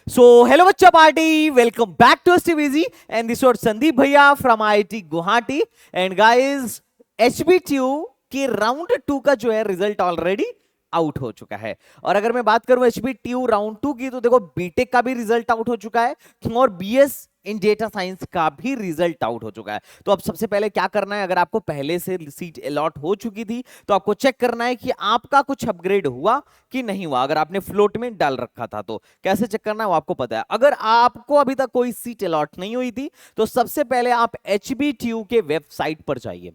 So, hello बच्चा party, welcome back to STVZ and this was Sandeep भैया from IIT Guwahati and guys HBTU के round 2 का जो है रिजल्ट ऑलरेडी आउट हो चुका है। और अगर मैं बात करूं HBTU राउंड 2 की, तो देखो बीटेक का भी रिजल्ट आउट हो चुका है और बीएस इन डेटा साइंस का भी रिजल्ट आउट हो चुका है। तो अब सबसे पहले क्या करना है, अगर आपको पहले से सीट अलॉट हो चुकी थी तो आपको चेक करना है कि आपका कुछ अपग्रेड हुआ कि नहीं हुआ। अगर आपने फ्लोट में डाल रखा था तो कैसे चेक करना है वो आपको पता है। अगर आपको अभी तक कोई सीट अलॉट नहीं हुई थी तो सबसे पहले आप HBTU के वेबसाइट पर जाइए।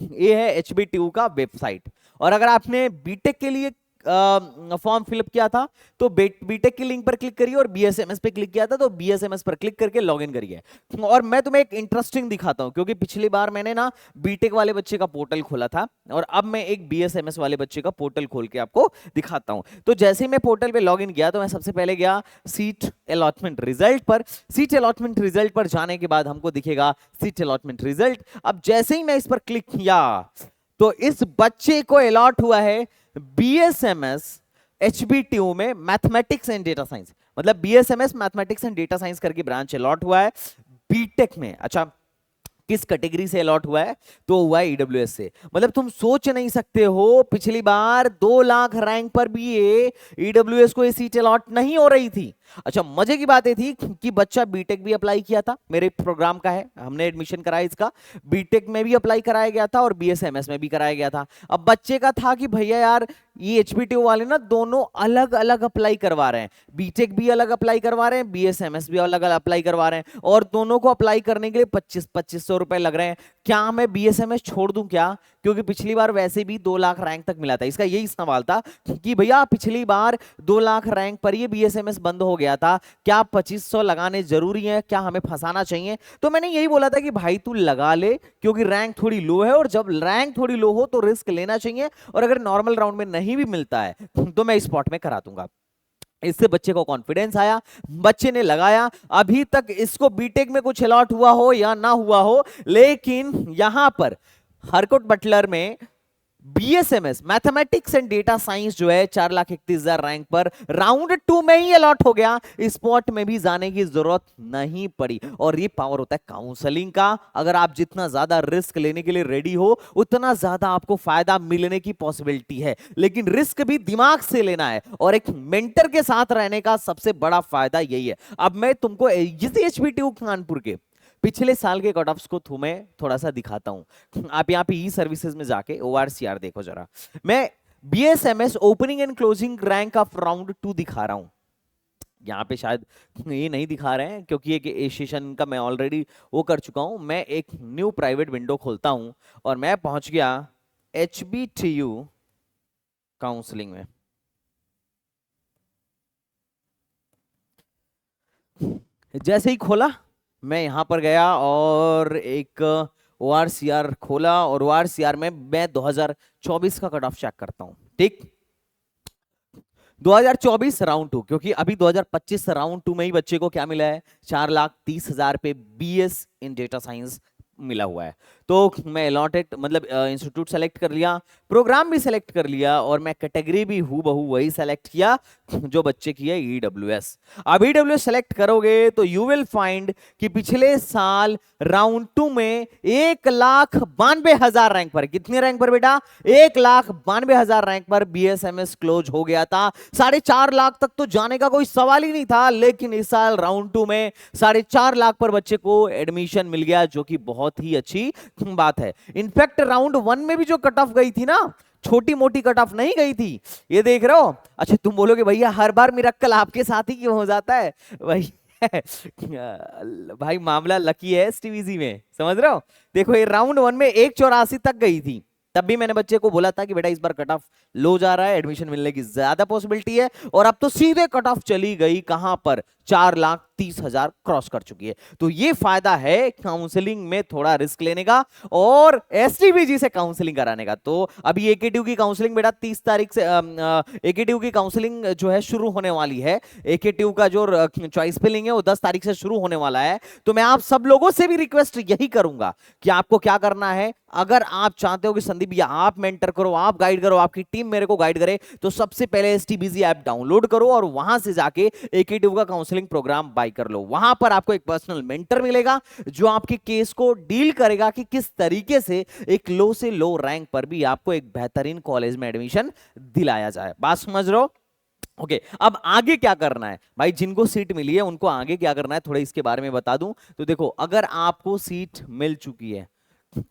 ये है HBTU का वेबसाइट। और अगर आपने बीटेक के लिए फॉर्म फिलअप किया था तो बीटेक की लिंक पर क्लिक करिए और बीएसएमएस पे क्लिक किया था तो बीएसएमएस पर क्लिक करके लॉगिन करिए। और मैं तुम्हें एक इंटरेस्टिंग दिखाता हूं, क्योंकि पिछली बार मैंने ना बीटेक वाले बच्चे का पोर्टल खोला था और अब मैं एक बीएसएमएस वाले बच्चे का पोर्टल खोल के आपको दिखाता हूं। तो जैसे ही मैं पोर्टल पे लॉगिन किया तो मैं सबसे पहले गया सीट अलॉटमेंट रिजल्ट पर। सीट अलॉटमेंट रिजल्ट पर जाने के बाद हमको दिखेगा सीट अलॉटमेंट रिजल्ट। अब जैसे ही मैं इस पर क्लिक किया तो इस बच्चे को अलॉट हुआ है बीएसएमएस HBTU में मैथमेटिक्स एंड डेटा साइंस, मतलब BSMS mathematics and data science करके ब्रांच अलॉट हुआ है बीटेक में। अच्छा, किस कैटेगरी से अलॉट हुआ है? तो हुआ है ईडब्ल्यूएस से। मतलब तुम सोच नहीं सकते हो, पिछली बार 2 लाख रैंक पर भी ये ईडब्ल्यूएस को ये सीट अलॉट नहीं हो रही थी। अच्छा, मजे की बात ये थी कि बच्चा बीटेक भी अप्लाई किया था, मेरे प्रोग्राम का है, हमने एडमिशन कराया इसका। बीटेक में भी अप्लाई कराया गया था और बीएसएमएस में भी कराया गया था। अब बच्चे का था कि भैया यार ये HBTU वाले ना दोनों अलग अलग अप्लाई करवा रहे हैं, बीटेक भी अलग अप्लाई करवा रहे हैं, बीएसएमएस भी अलग अलग अप्लाई करवा रहे हैं और दोनों को अप्लाई करने के लिए 2500 रुपए लग रहे हैं। क्या मैं बीएसएमएस छोड़ दूं क्या? क्योंकि पिछली बार वैसे भी 2 लाख रैंक तक मिला था। इसका यही सवाल था कि भैया पिछली बार 2 लाख रैंक पर ये बीएसएमएस बंद हो गया था, क्या 2500 लगाने जरूरी है, क्या हमें फंसाना चाहिए? तो मैंने यही बोला था कि भाई तू लगा ले, क्योंकि रैंक थोड़ी लो है और जब रैंक थोड़ी लो हो तो रिस्क लेना चाहिए। और अगर नॉर्मल राउंड में नहीं भी मिलता है तो मैं स्पॉट में करा दूंगा। इससे बच्चे को कॉन्फिडेंस आया, बच्चे ने लगाया। अभी तक इसको बीटेक में कुछ अलॉट हुआ हो या ना हुआ हो, लेकिन यहां पर हरकोट बटलर में BSMS mathematics and data science जो है 4,31,000 रैंक पर राउंड 2 में ही अलॉट हो गया। स्पॉट में भी जाने की जरूरत नहीं पड़ी। और ये पावर होता है काउंसलिंग का। अगर आप जितना ज्यादा रिस्क लेने के लिए रेडी हो उतना ज्यादा आपको फायदा मिलने की पॉसिबिलिटी है, लेकिन रिस्क भी दिमाग से लेना है और एक मेंटर के साथ रहने का सबसे बड़ा फायदा यही है। अब मैं तुमको इसी HBTU कानपुर के पिछले साल के कट ऑफ्स को तुम्हें थोड़ा सा दिखाता हूं। आप यहाँ पे ई सर्विसेज में जाके ORCR देखो जरा। मैं BSMS opening and closing rank of round 2 दिखा रहा हूं। यहाँ पे शायद ये नहीं दिखा रहे हैं क्योंकि एक सेशन का मैं ऑलरेडी वो कर चुका हूं। मैं एक न्यू प्राइवेट विंडो खोलता हूं और मैं पहुंच गया HBTU काउंसलिंग में। जैसे ही खोला मैं यहां पर गया और एक ORCR खोला और ORCR में मैं 2024 का कट ऑफ चेक करता हूं। ठीक, 2024 राउंड 2, क्योंकि अभी 2025 राउंड 2 में ही बच्चे को क्या मिला है, 4,30,000 पे BS इन डेटा साइंस मिला हुआ है। तो मैं अलॉटेड मतलब इंस्टीट्यूट सेलेक्ट कर लिया, प्रोग्राम भी सेलेक्ट कर लिया और मैं कैटेगरी भी हूबहू वही सेलेक्ट किया जो बच्चे की है EWS। अब EWS सेलेक्ट करोगे तो यू विल फाइंड कि पिछले साल राउंड 2 में 1,92,000 रैंक पर, कितने रैंक पर बेटा, 1,92,000 रैंक पर BSMS क्लोज हो गया था। 4.5 लाख तक तो जाने का कोई सवाल ही नहीं था, लेकिन इस साल राउंड 2 में 4.5 लाख पर बच्चे को एडमिशन मिल गया, जो कि बहुत ही अच्छी बात है। इनफैक्ट राउंड 1 में भी जो कट ऑफ गई थी ना, छोटी मोटी कट ऑफ नहीं गई थी, ये देख रहे हो। अच्छा, तुम बोलोगे भैया हर बार मिरेकल आपके साथ ही क्यों हो जाता है? भाई भाई मामला लकी है STVZ में, समझ रहे हो। देखो ये राउंड 1 में 184 तक गई थी, तब भी मैंने बच्चे को बोला था कि बेटा इस बार कट ऑफ लो जा रहा है, एडमिशन मिलने की ज्यादा पॉसिबिलिटी है। और अब तो सीधे कट ऑफ चली गई कहां पर, 4,30,000 क्रॉस कर चुकी है। तो ये फायदा है काउंसलिंग में थोड़ा रिस्क लेने का और एसटीबीजी से काउंसलिंग कराने का। तो अभी एकेटीयू की काउंसलिंग बेटा 30 तारीख से एकेटीयू की काउंसलिंग जो है शुरू होने वाली है। एकेटीयू का जो चॉइस फिलिंग है वो 10 तारीख से शुरू होने वाला है। तो मैं आप सब लोगों से भी रिक्वेस्ट यही करूंगा कि आपको क्या करना है, अगर आप चाहते हो कि संदीप भैया आप मेंटर करो, आप गाइड करो, आपकी टीम मेरे को गाइड करे, तो सबसे पहले एसटीबीजी ऐप डाउनलोड करो और वहां से जाके एकेटीयू का काउंसलिंग प्रोग्राम बाय कर लो। वहां पर आपको एक पर्सनल मेंटर मिलेगा जो आपके केस को डील करेगा कि किस तरीके से एक लो से लो रैंक पर भी आपको एक बेहतरीन कॉलेज में एडमिशन दिलाया जाए। बात समझ रहे हो? ओके अब आगे क्या करना है भाई, जिनको सीट मिली है उनको आगे क्या करना है थोड़ा इसके बारे में बता दूं। तो देखो, अगर आपको सीट मिल चुकी है,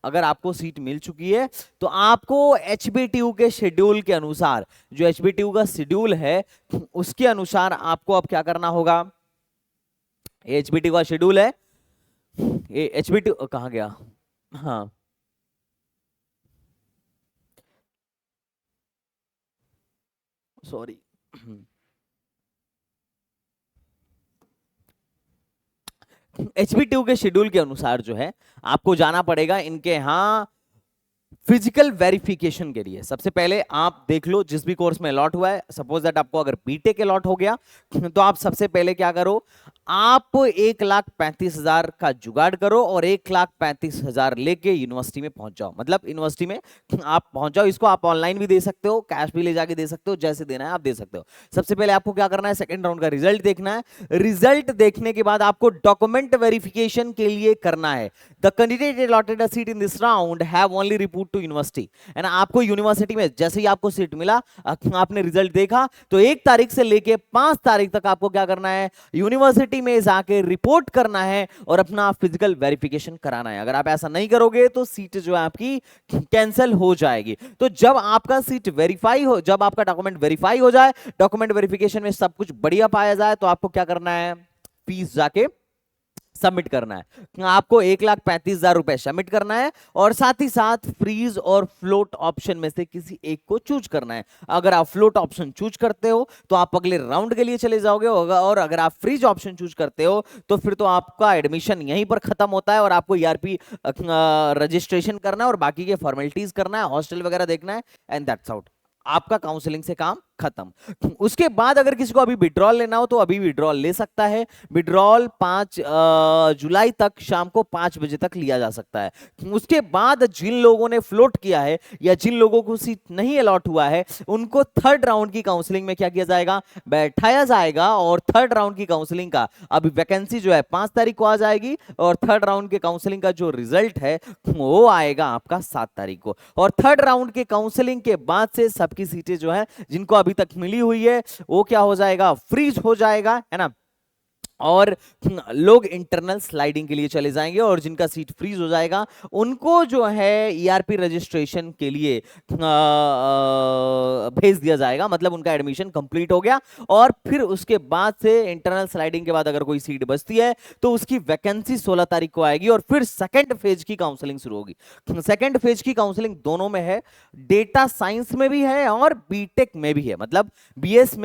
अगर आपको सीट मिल चुकी है तो आपको एचबीटीयू के शेड्यूल के अनुसार, जो एचबीटीयू का शेड्यूल है उसके अनुसार आपको अब क्या करना होगा। एचबीटीयू का शेड्यूल है, एचबीटीयू कहां गया, हाँ सॉरी, एचबीटीयू के शेड्यूल के अनुसार जो है आपको जाना पड़ेगा इनके यहां फिजिकल वेरिफिकेशन के लिए। सबसे पहले आप देख लो जिस भी कोर्स में अलॉट हुआ है, सपोज दैट आपको अगर बीटेक अलॉट हो गया तो आप सबसे पहले क्या करो, आप 1,35,000 का जुगाड़ करो और 1,35,000 लेके यूनिवर्सिटी में पहुंच जाओ। मतलब यूनिवर्सिटी में आप पहुंच जाओ। इसको आप ऑनलाइन भी दे सकते हो, कैश भी ले जाके दे सकते हो, जैसे देना है आप दे सकते हो। सबसे पहले आपको क्या करना है, सेकंड राउंड का रिजल्ट देखना है। रिजल्ट देखने के बाद आपको डॉक्यूमेंट वेरिफिकेशन के लिए करना है। The candidate allotted a seat in this round have only report to university, है ना। आपको यूनिवर्सिटी में जैसे ही आपको सीट मिला, आपने रिजल्ट देखा, तो 1 तारीख से लेके 5 तारीख तक आपको क्या करना है, यूनिवर्सिटी में जाके रिपोर्ट करना है और अपना फिजिकल वेरिफिकेशन कराना है। अगर आप ऐसा नहीं करोगे तो सीट जो है आपकी कैंसिल हो जाएगी। तो जब आपका सीट वेरीफाई हो, जब आपका डॉक्यूमेंट वेरीफाई हो जाए, डॉक्यूमेंट वेरिफिकेशन में सब कुछ बढ़िया पाया जाए, तो आपको क्या करना है, फीस जाके सबमिट करना है। आपको 1,35,000 रुपए सबमिट करना है और साथ ही साथ फ्रीज और फ्लोट ऑप्शन में से किसी एक को चूज करना है। अगर आप फ्लोट ऑप्शन चूज करते हो तो आप अगले राउंड के लिए चले जाओगे, और अगर आप फ्रीज ऑप्शन चूज करते हो तो फिर तो आपका एडमिशन यहीं पर खत्म होता है और आपको ईआरपी रजिस्ट्रेशन करना है और बाकी के फॉर्मेलिटीज करना है, हॉस्टल वगैरह देखना है, एंड दैट्स आउट। आपका काउंसलिंग से काम खत्म। उसके बाद अगर किसी को अभी विड्रॉल लेना हो तो अभी विड्रॉल ले सकता है। विड्रॉल 5 जुलाई तक शाम को 5 बजे तक लिया जा सकता है। उसके बाद जिन लोगों ने फ्लोट किया है या जिन लोगों को सीट नहीं अलॉट हुआ है, उनको थर्ड राउंड की काउंसलिंग में क्या किया जाएगा, बैठाया जाएगा। और थर्ड राउंड की काउंसलिंग का अभी वैकेंसी जो है 5 तारीख को आ जाएगी और थर्ड राउंड के काउंसलिंग का जो रिजल्ट है वो आएगा आपका 7 तारीख को। और थर्ड राउंड के काउंसलिंग के बाद से सबकी सीटें जो है जिनको अभी तक मिली हुई है वो क्या हो जाएगा, फ्रीज हो जाएगा, है ना। और लोग इंटरनल स्लाइडिंग के लिए चले जाएंगे और जिनका सीट फ्रीज हो जाएगा उनको जो है ईआरपी रजिस्ट्रेशन के लिए भेज दिया जाएगा। मतलब उनका एडमिशन कंप्लीट हो गया और फिर उसके बाद से इंटरनल स्लाइडिंग के बाद अगर कोई सीट बचती है तो उसकी वैकेंसी 16 तारीख को आएगी और फिर सेकेंड फेज की काउंसलिंग शुरू होगी। सेकेंड फेज की काउंसलिंग दोनों में है, डेटा साइंस में भी है और बीटेक में भी है। मतलब बीएस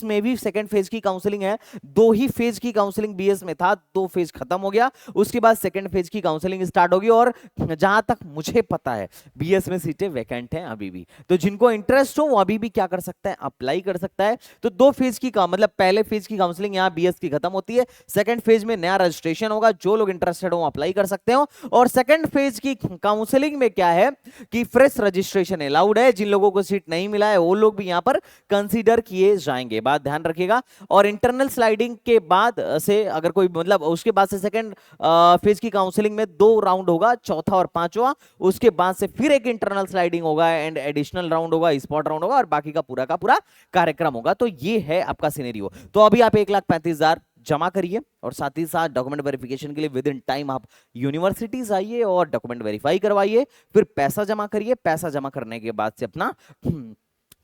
में भी सेकेंड फेज की काउंसलिंग है। 2 ही फेज की काउंसलिंग बीएस में था, 2 फेज खत्म हो गया, उसके बाद सेकंड फेज की काउंसलिंग स्टार्ट होगी। और जहां तक मुझे पता है बीएस में सीटें वैकेंट हैं अभी भी, तो जिनको इंटरेस्ट हो वो अभी भी क्या कर सकता है, अप्लाई कर सकता है। तो 2 फेज की मतलब पहले फेज की काउंसलिंग यहां बीएस की खत्म होती है, सेकंड फेज में नया रजिस्ट्रेशन होगा, जो लोग इंटरेस्टेड हो अप्लाई कर सकते हो। और सेकंड फेज की काउंसलिंग में क्या है कि फ्रेश रजिस्ट्रेशन अलाउड है, जिन लोगों को सीट नहीं मिला है वो लोग भी यहां पर कंसीडर किए जाएंगे, बात ध्यान रखिएगा। और इंटरनल स्लाइडिंग के बाद से अगर कोई मतलब उसके बाद से सेकंड फेज की काउंसलिंग में 2 राउंड होगा, चौथा और पांचवा। उसके बाद से फिर एक इंटरनल स्लाइडिंग होगा एंड एडिशनल राउंड होगा, स्पॉट राउंड होगा और बाकी का पूरा कार्यक्रम होगा। तो ये है आपका सिनेरियो। तो अभी आप 1,35,000 जमा करिए और साथ ही साथ डॉक्यूमेंट वेरिफिकेशन के लिए विद इन टाइम आप यूनिवर्सिटीज आइए और डॉक्यूमेंट वेरीफाई करवाइए, फिर पैसा जमा करिए। पैसा जमा करने के बाद से अपना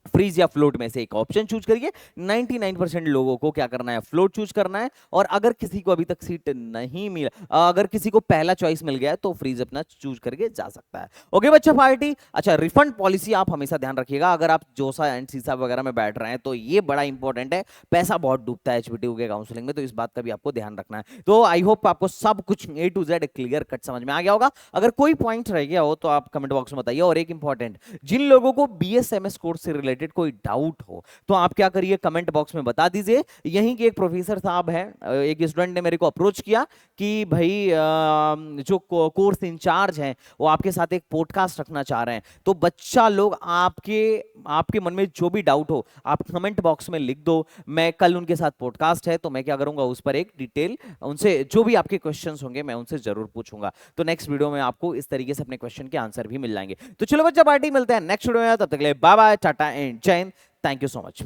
फ्रीज या फ्लोट में से एक ऑप्शन चूज करिए। 99% लोगों को क्या करना है, फ्लोट चूज करना है। और अगर किसी को अभी तक सीट नहीं मिला, अगर किसी को पहला चॉइस मिल गया है तो फ्रीज अपना चूज करके जा सकता है। ओके बच्चा पार्टी। अच्छा, रिफंड पॉलिसी आप हमेशा ध्यान रखिएगा। अगर आप जोसा एंड सीसा वगैरह में बैठ रहे हैं तो ये बड़ा इंपॉर्टेंट है, पैसा बहुत डूबता है एचबीटीयू के काउंसलिंग में, तो इस बात का भी आपको ध्यान रखना है। तो आई होप आपको सब कुछ ए टू जेड क्लियर कट समझ में आ गया होगा। अगर कोई पॉइंट रह गया हो तो आप कमेंट बॉक्स में बताइए। और एक इंपॉर्टेंट, जिन लोगों को बीएसएमएस कोर्स से रिलेटेड कोई डाउट हो तो आप क्या करिए, कमेंट बॉक्स में बता दीजिए। यहीं के एक प्रोफेसर साहब हैं, एक स्टूडेंट ने मेरे को अप्रोच किया कि भाई जो कोर्स इंचार्ज हैं वो आपके साथ एक पॉडकास्ट रखना चाह रहे हैं। तो बच्चा लोग आपके आपके मन में जो भी डाउट हो आप कमेंट बॉक्स में लिख दो। मैं कल उनके साथ पॉडकास्ट है तो मैं क्या करूंगा, उस पर एक डिटेल उनसे जो भी आपके क्वेश्चंस होंगे मैं उनसे जरूर पूछूंगा। तो नेक्स्ट वीडियो में आपको इस तरीके से अपने क्वेश्चन के आंसर भी मिल जाएंगे। तो चलो बच्चा पार्टी, मिलते हैं नेक्स्ट वीडियो में। तब तक के लिए बाय बाय, टाटा एंड जय Hind. Thank you so much.